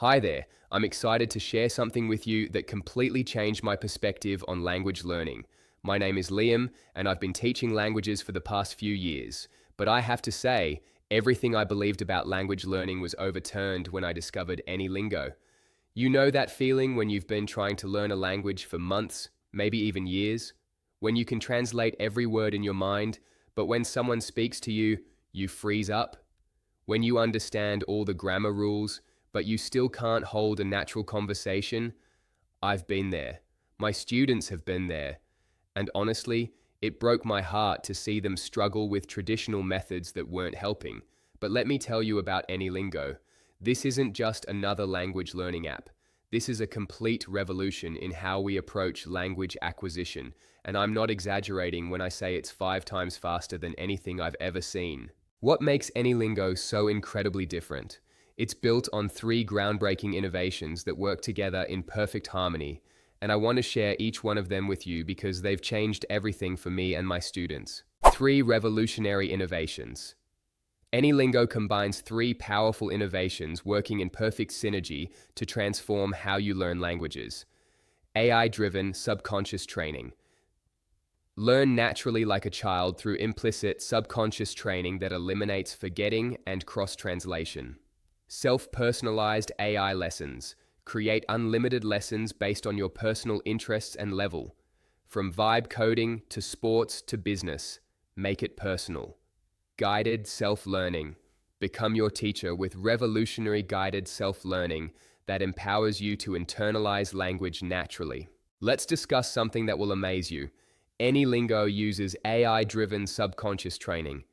Hi there, I'm excited to share something with you that completely changed my perspective on language learning. My name is Liam, and I've been teaching languages for the past few years. But I have to say, everything I believed about language learning was overturned when I discovered Any Lingo. You know that feeling when you've been trying to learn a language for months, maybe even years? When you can translate every word in your mind, but when someone speaks to you, you freeze up? When you understand all the grammar rules, but you still can't hold a natural conversation? I've been there. My students have been there. And honestly, it broke my heart to see them struggle with traditional methods that weren't helping. But let me tell you about AnyLingo. This isn't just another language learning app. This is a complete revolution in how we approach language acquisition, and I'm not exaggerating when I say it's 5 times faster than anything I've ever seen. What makes AnyLingo so incredibly different? It's built on 3 groundbreaking innovations that work together in perfect harmony, and I want to share each one of them with you because they've changed everything for me and my students. 3 revolutionary innovations. AnyLingo combines 3 powerful innovations working in perfect synergy to transform how you learn languages. AI-driven subconscious training. Learn naturally like a child through implicit subconscious training that eliminates forgetting and cross-translation. Self-personalized AI lessons. Create unlimited lessons based on your personal interests and level. From vibe coding to sports to business, make it personal. Guided self-learning. Become your teacher with revolutionary guided self-learning that empowers you to internalize language naturally. Let's discuss something that will amaze you. AnyLingo uses AI-driven subconscious training.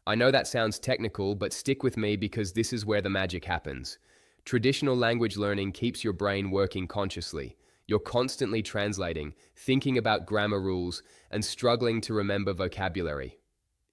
I know that sounds technical, but stick with me because this is where the magic happens. Traditional language learning keeps your brain working consciously. You're constantly translating, thinking about grammar rules, and struggling to remember vocabulary.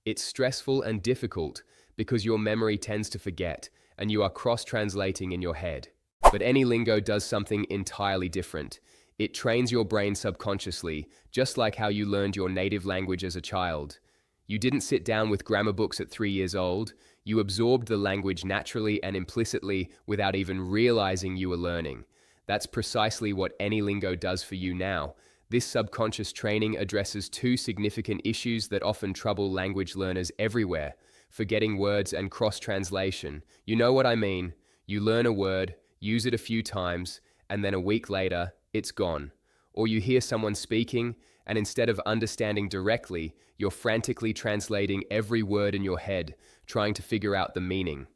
It's stressful and difficult because your memory tends to forget, and you are cross-translating in your head. But AnyLingo does something entirely different. It trains your brain subconsciously, just like how you learned your native language as a child. You didn't sit down with grammar books at 3 years old. You absorbed the language naturally and implicitly without even realizing you were learning. That's precisely what AnyLingo does for you now. This subconscious training addresses 2 significant issues that often trouble language learners everywhere: forgetting words and cross-translation. You know what I mean. You learn a word, use it a few times, and then a week later, it's gone. Or you hear someone speaking, and instead of understanding directly, you're frantically translating every word in your head, trying to figure out the meaning.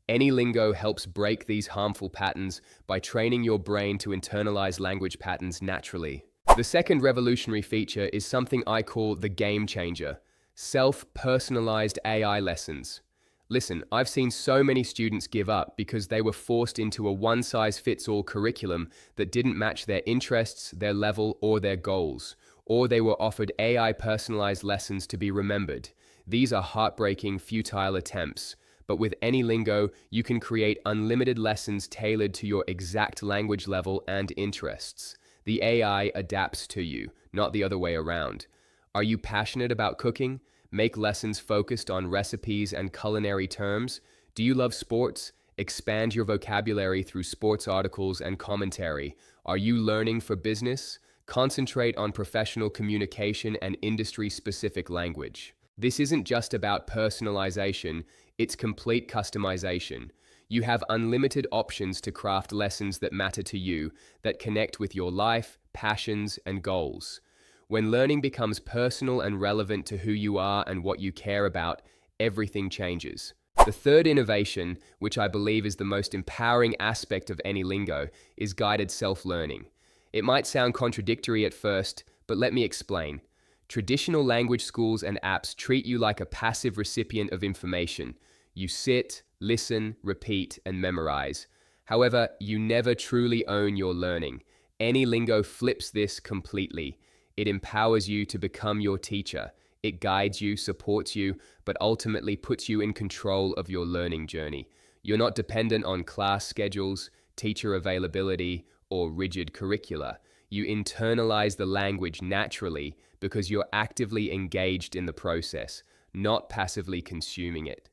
AnyLingo helps break these harmful patterns by training your brain to internalize language patterns naturally. The second revolutionary feature is something I call the game changer: self-personalized AI lessons. Listen, I've seen so many students give up because they were forced into a one-size-fits-all curriculum that didn't match their interests, their level, or their goals. Or they were offered AI personalized lessons to be remembered. These are heartbreaking, futile attempts. But with AnyLingo, you can create unlimited lessons tailored to your exact language level and interests. The AI adapts to you, not the other way around. Are you passionate about cooking? Make lessons focused on recipes and culinary terms. Do you love sports? Expand your vocabulary through sports articles and commentary. Are you learning for business? Concentrate on professional communication and industry-specific language. This isn't just about personalization, it's complete customization. You have unlimited options to craft lessons that matter to you, that connect with your life, passions, and goals. When learning becomes personal and relevant to who you are and what you care about, everything changes. The third innovation, which I believe is the most empowering aspect of AnyLingo, is guided self-learning. It might sound contradictory at first, but let me explain. Traditional language schools and apps treat you like a passive recipient of information. You sit, listen, repeat, and memorize. However, you never truly own your learning. AnyLingo flips this completely. It empowers you to become your teacher. It guides you, supports you, but ultimately puts you in control of your learning journey. You're not dependent on class schedules, teacher availability, or rigid curricula. You internalize the language naturally because you're actively engaged in the process, not passively consuming it.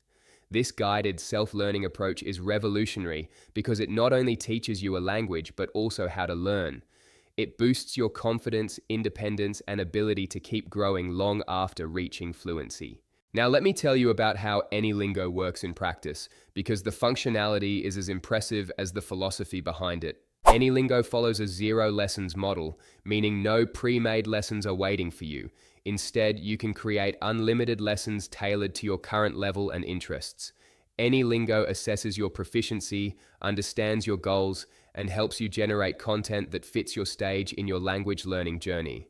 This guided self-learning approach is revolutionary because it not only teaches you a language, but also how to learn. It boosts your confidence, independence, and ability to keep growing long after reaching fluency. Now let me tell you about how AnyLingo works in practice, because the functionality is as impressive as the philosophy behind it. AnyLingo follows a zero lessons model, meaning no pre-made lessons are waiting for you. Instead, you can create unlimited lessons tailored to your current level and interests. AnyLingo assesses your proficiency, understands your goals, and helps you generate content that fits your stage in your language learning journey.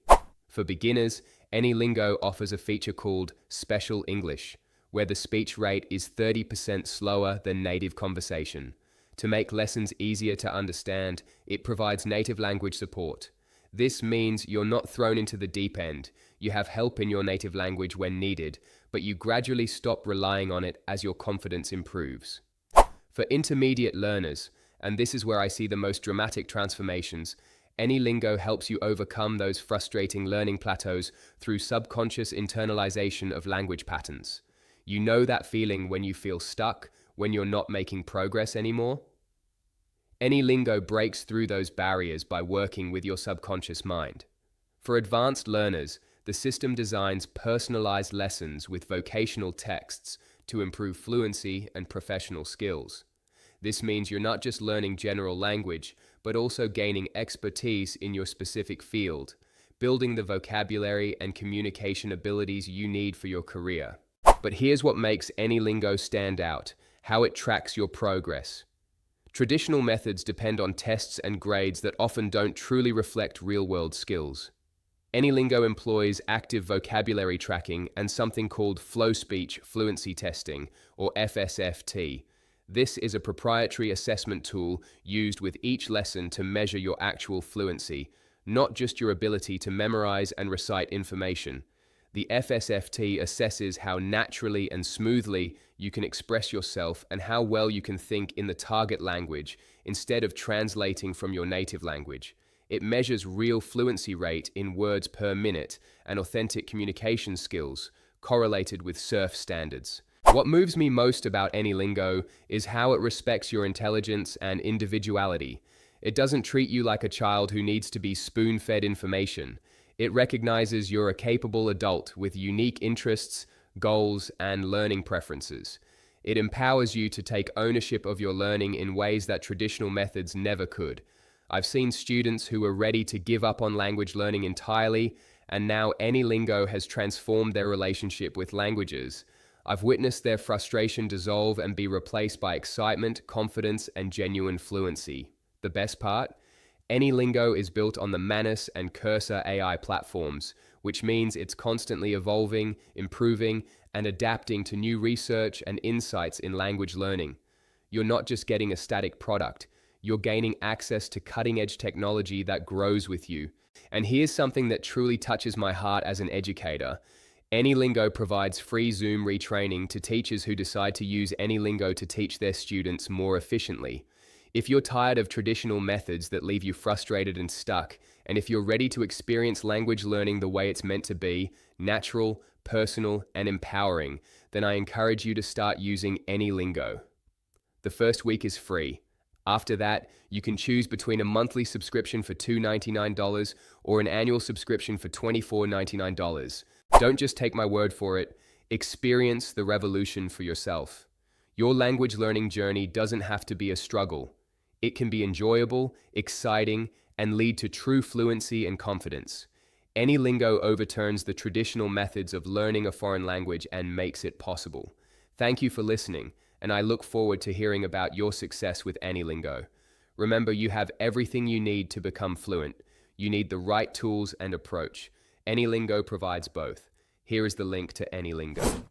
For beginners, AnyLingo offers a feature called Special English, where the speech rate is 30% slower than native conversation. To make lessons easier to understand, it provides native language support. This means you're not thrown into the deep end. You have help in your native language when needed, but you gradually stop relying on it as your confidence improves. For intermediate learners, and this is where I see the most dramatic transformations, AnyLingo helps you overcome those frustrating learning plateaus through subconscious internalization of language patterns. You know that feeling when you feel stuck, when you're not making progress anymore? AnyLingo breaks through those barriers by working with your subconscious mind. For advanced learners, the system designs personalized lessons with vocational texts to improve fluency and professional skills. This means you're not just learning general language, but also gaining expertise in your specific field, building the vocabulary and communication abilities you need for your career. But here's what makes AnyLingo stand out: how it tracks your progress. Traditional methods depend on tests and grades that often don't truly reflect real-world skills. AnyLingo employs active vocabulary tracking and something called Flow Speech Fluency Testing, or FSFT. This is a proprietary assessment tool used with each lesson to measure your actual fluency, not just your ability to memorize and recite information. The FSFT assesses how naturally and smoothly you can express yourself and how well you can think in the target language instead of translating from your native language. It measures real fluency rate in words per minute and authentic communication skills, correlated with SURF standards. What moves me most about AnyLingo is how it respects your intelligence and individuality. It doesn't treat you like a child who needs to be spoon-fed information. It recognizes you're a capable adult with unique interests, goals, and learning preferences. It empowers you to take ownership of your learning in ways that traditional methods never could. I've seen students who were ready to give up on language learning entirely, and now AnyLingo has transformed their relationship with languages. I've witnessed their frustration dissolve and be replaced by excitement, confidence, and genuine fluency. The best part? AnyLingo is built on the Manus and Cursor AI platforms, which means it's constantly evolving, improving, and adapting to new research and insights in language learning. You're not just getting a static product, you're gaining access to cutting-edge technology that grows with you. And here's something that truly touches my heart as an educator. AnyLingo provides free Zoom retraining to teachers who decide to use AnyLingo to teach their students more efficiently. If you're tired of traditional methods that leave you frustrated and stuck, and if you're ready to experience language learning the way it's meant to be, natural, personal, and empowering, then I encourage you to start using AnyLingo. The first week is free. After that, you can choose between a monthly subscription for $2.99 or an annual subscription for $24.99. Don't just take my word for it, experience the revolution for yourself. Your language learning journey doesn't have to be a struggle. It can be enjoyable, exciting, and lead to true fluency and confidence. AnyLingo overturns the traditional methods of learning a foreign language and makes it possible. Thank you for listening, and I look forward to hearing about your success with AnyLingo. Remember, you have everything you need to become fluent. You need the right tools and approach. AnyLingo provides both. Here is the link to AnyLingo.